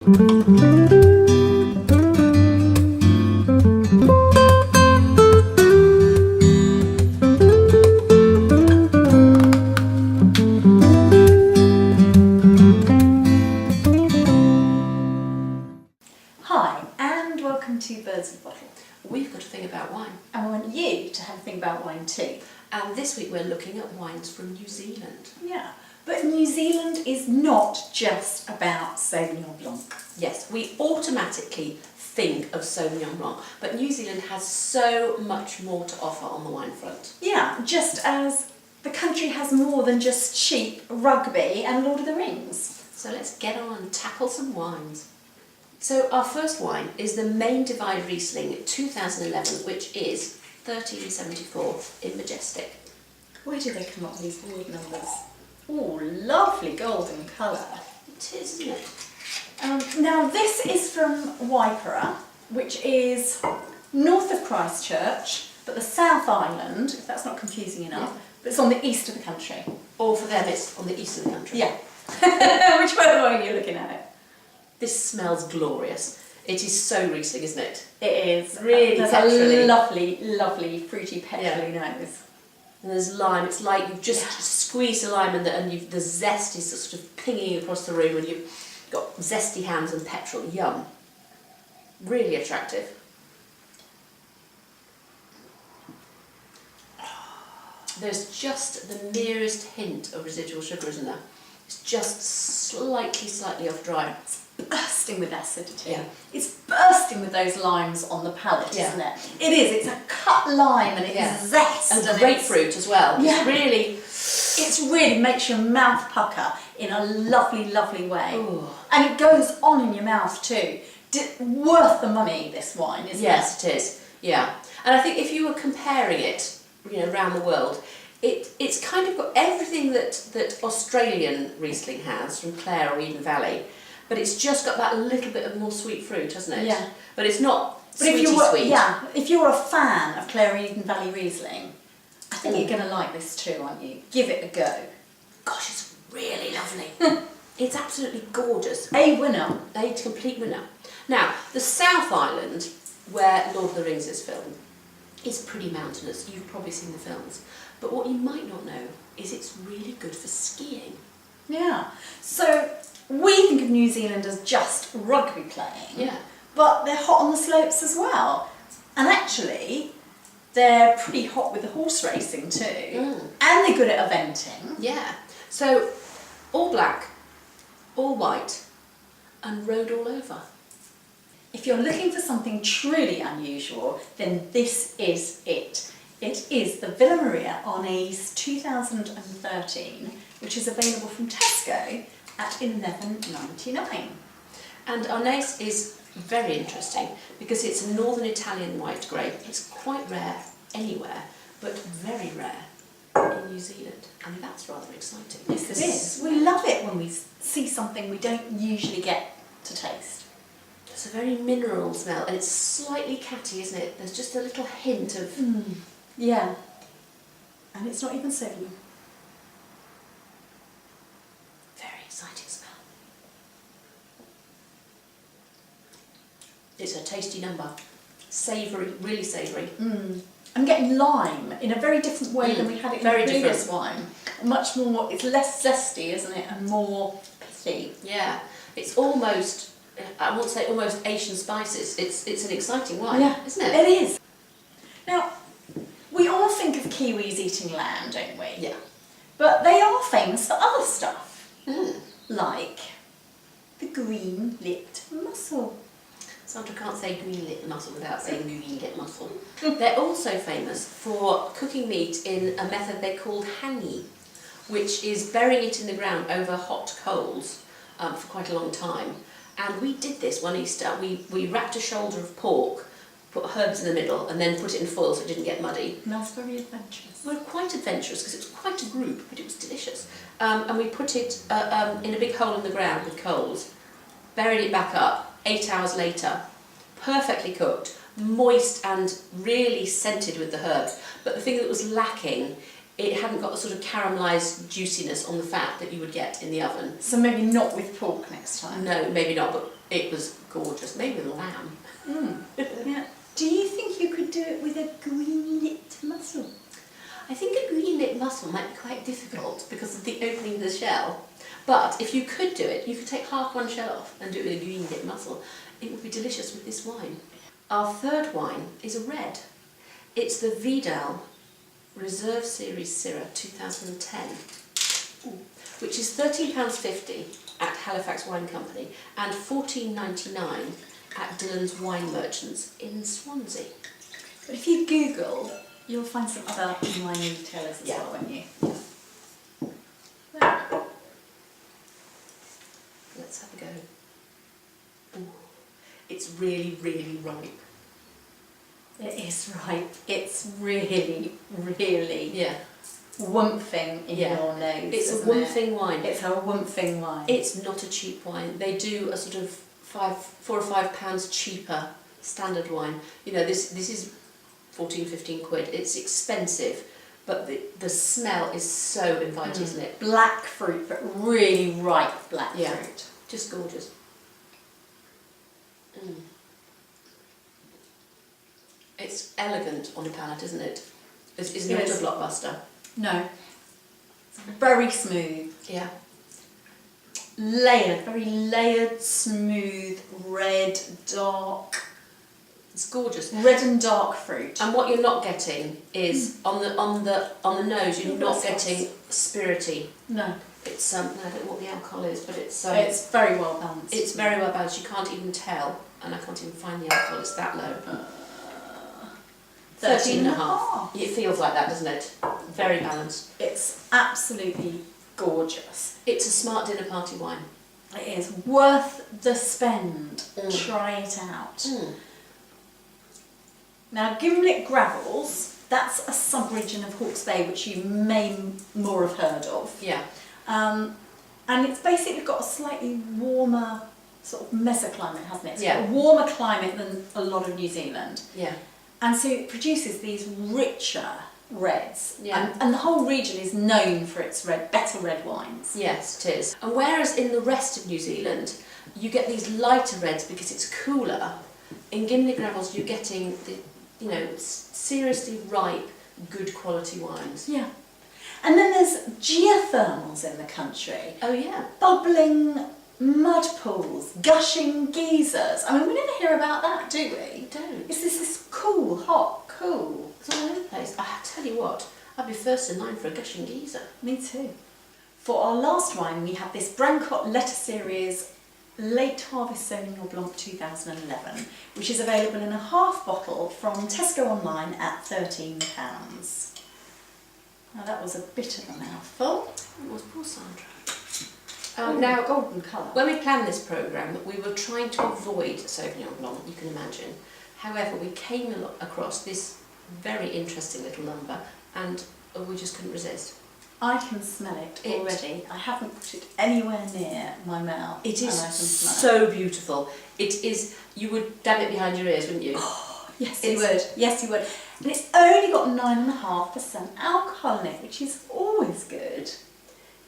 Hi, and welcome to Birds of Bottle. We've got a thing about wine. And we want you to have a thing about wine too. And this week we're looking at wines from New Zealand. Yeah, but New Zealand is not just about Sauvignon Blanc. Yes, we automatically think of Sauvignon Blanc, but New Zealand has so much more to offer on the wine front. Yeah, just as the country has more than just sheep, rugby and Lord of the Rings. So let's get on and tackle some wines. So our first wine is the Main Divide Riesling 2011, which is 1374 in Majestic. Where do they come up with these weird numbers? Oh, lovely golden colour. It is, isn't it? Now this is from Waipara, which is north of Christchurch, but the South Island, if that's not confusing enough, Yeah. but it's on the east of the country. Or for them it's on the east of the country. Yeah. Whichever way you're looking at it. This smells glorious. It is so Riesling, isn't it? It is. Really There's petrol-y. a lovely, lovely fruity petrol-y nose. And there's lime. It's like you've just squeezed a lime and the zest is sort of pinging across the room and you've got zesty hands and petrol. Yum. Really attractive. There's just the merest hint of residual sugar, isn't there? It's just slightly off dry. Bursting with acidity. Yeah. It's bursting with those limes on the palate, Yeah. isn't it? It is. It's a cut lime and it's Yeah. zest. And it's- grapefruit as well. Yeah. It's really... It really makes your mouth pucker in a lovely, lovely way. Ooh. And it goes on in your mouth too. Worth the money, this wine, isn't it? Yes, it is. Yeah. And I think if you were comparing it, around the world, it's kind of got everything that Australian Riesling has from Clare or Eden Valley, but it's just got that little bit of more sweet fruit, hasn't it? Yeah. But it's not But if sweet. yeah, if you're a fan of Clare and Eden Valley Riesling, I think you're going to like this too, aren't you? Give it a go. Gosh, it's really lovely. It's absolutely gorgeous. A winner. A complete winner. Now, the South Island, where Lord of the Rings is filmed, is pretty mountainous. You've probably seen the films. But what you might not know is it's really good for skiing. Yeah. So we think of New Zealand as just rugby playing. Yeah. But they're hot on the slopes as well. And actually, they're pretty hot with the horse racing too. Mm. And they're good at eventing. Yeah. So, all black, all white, and rode all over. If you're looking for something truly unusual, then this is it. It is the Villa Maria Arnese 2013, which is available from Tesco at $11.99. And Arnese is very interesting because it's a northern Italian white grape. It's quite rare anywhere, but very rare in New Zealand. And that's rather exciting. Yes, it is. We love it when we see something we don't usually get to taste. It's a very mineral smell and it's slightly catty, isn't it? There's just a little hint of... Yeah. And it's not even Sauvignon. Very exciting smell. It's a tasty number. Savoury, really savoury. I'm getting lime in a very different way than we had it in Very the previous different. wine. Much more, it's less zesty, isn't it? And more pithy. Yeah, it's almost, I won't say almost Asian spices. It's an exciting wine, isn't it? It is. Now, we all think of Kiwis eating lamb, don't we? Yeah. But they are famous for other stuff, Mm. like the green-lipped mussel. Sandra can't say green-lit mussel without saying green-lit mussel. They're also famous for cooking meat in a method they call hangi, which is burying it in the ground over hot coals for quite a long time. And we did this one Easter. We wrapped a shoulder of pork, put herbs in the middle, and then put it in foil so it didn't get muddy. Smells very adventurous. Well, quite adventurous because it was quite a group, but it was delicious. And we put it in a big hole in the ground with coals, buried it back up. 8 hours later, perfectly cooked, moist and really scented with the herbs. But the thing that was lacking, it hadn't got the sort of caramelised juiciness on the fat that you would get in the oven. So maybe not with pork next time. No, maybe not, but It was gorgeous, maybe with lamb. Yeah. Do you think you could do it with a green-lipped mussel? I think a green-lipped mussel might be quite difficult because of the opening of the shell. But if you could do it, you could take half one shell off and do it with a green-lipped mussel. It would be delicious with this wine. Our third wine is a red. It's the Vidal Reserve Series Syrah 2010, which is £13.50 at Halifax Wine Company and £14.99 at Dillon's Wine Merchants in Swansea. But if you Google, you'll find some other wine retailers as well, won't you? Let's have a go. Ooh. It's really, really ripe. It is ripe. It's really, really wumphing in your nose. It's a wumphing wine. It's a wumphing wine. It's not a cheap wine. They do a sort of £4 or £5 cheaper standard wine. You know, this is 14, 15 quid. It's expensive, but the smell is so inviting, isn't it? Black fruit, but really ripe black fruit. Just gorgeous. It's elegant on the palate, isn't it? It's not a blockbuster. No. It's very smooth. Yeah. Layered, very layered, smooth, red, dark. It's gorgeous. Red and dark fruit. And what you're not getting is on the nose. You're not getting spirity. No. It's I don't know what the alcohol is, but it's very well balanced. It's very well balanced. You can't even tell, and I can't even find the alcohol. It's that low. 13.5. It feels like that, doesn't it? Very balanced. It's absolutely gorgeous. It's a smart dinner party wine. It is worth the spend. Try it out. Now, Gimlet Gravels, that's a sub-region of Hawke's Bay which you may more have heard of. Yeah. And it's basically got a slightly warmer sort of mesoclimate, hasn't it? It's Yeah. got a warmer climate than a lot of New Zealand. Yeah. And so it produces these richer reds. Yeah. And the whole region is known for its better red wines. Yes, it is. And whereas in the rest of New Zealand, you get these lighter reds because it's cooler, in Gimlet Gravels you're getting the, seriously ripe, good quality wines. Yeah. And then there's geothermals in the country. Oh yeah. Bubbling mud pools, gushing geysers. I mean, we never hear about that, do we? We don't. It's this cool, hot, cool. It's all over the place. I tell you what, I'd be first in line for a gushing geyser. Me too. For our last wine, we have this Brancott Letter Series Late Harvest Sauvignon Blanc 2011, which is available in a half bottle from Tesco online at £13. Now that was a bit of a mouthful. It was poor Sandra. Now golden colour. When we planned this programme, we were trying to avoid Sauvignon Blanc, you can imagine. However, we came across this very interesting little number and we just couldn't resist. I can smell it already. I haven't put it anywhere near my mouth. It is and I can smell so beautiful. It is, you would dab it behind your ears, wouldn't you? Oh, yes, you would. Yes, you would. And it's only got 9.5% alcohol in it, which is always good.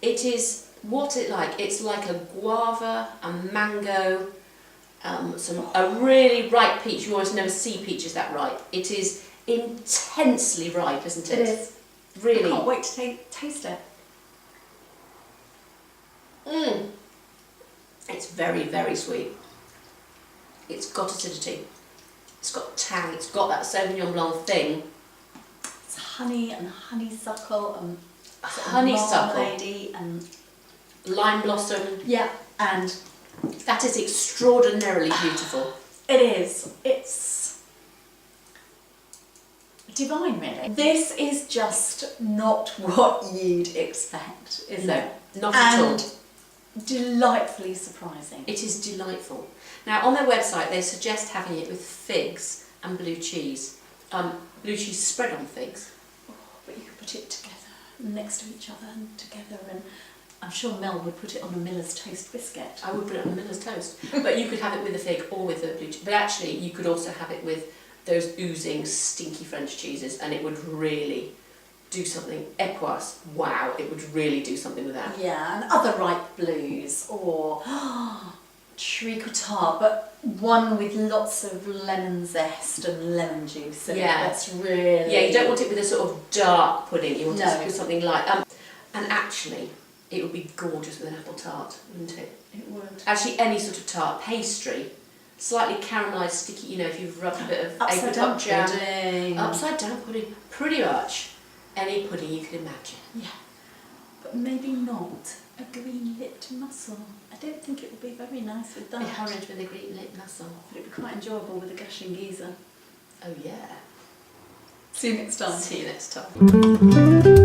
It is, what's it like? It's like a guava, a mango, a really ripe peach. You always never see peaches that ripe. It is intensely ripe, isn't it? It is. Really. I can't wait to taste it. It's very, very sweet. It's got acidity. It's got tang. It's got that Sauvignon Blanc thing. It's honey and honeysuckle and honeysuckle, marmalade and lime blossom. Yeah, and that is extraordinarily beautiful. It is. It's divine, really. This is just not what you'd expect, is it? Not at all. Delightfully surprising. It is delightful. Now, on their website, they suggest having it with figs and blue cheese. Blue cheese spread on figs. Oh, but you could put it together, next to each other and together, and I'm sure Mel would put it on a Miller's toast biscuit. I would put it on a Miller's toast. But you could have it with a fig or with a blue cheese. But actually, you could also have it with those oozing, stinky French cheeses, and it would really do something. Epoisse, wow, it would really do something with that. Yeah, and other ripe blues, or treacle tart, but one with lots of lemon zest and lemon juice. And Yeah. that's really... Yeah, you don't want it with a sort of dark pudding, you want No. it with something light. And actually, it would be gorgeous with an apple tart, wouldn't it? It would. Actually, any sort of tart, pastry, slightly caramelised, sticky, you know, if you've rubbed a bit of Upside down apricot jam. pudding. Upside down pudding, pretty much any pudding you could imagine. Yeah, but maybe not a green-lipped mussel. I don't think it would be very nice with that. Be horrid with a green lit mussel. But it would be quite enjoyable with a gushing geyser. Oh yeah. See you next time. See you next time.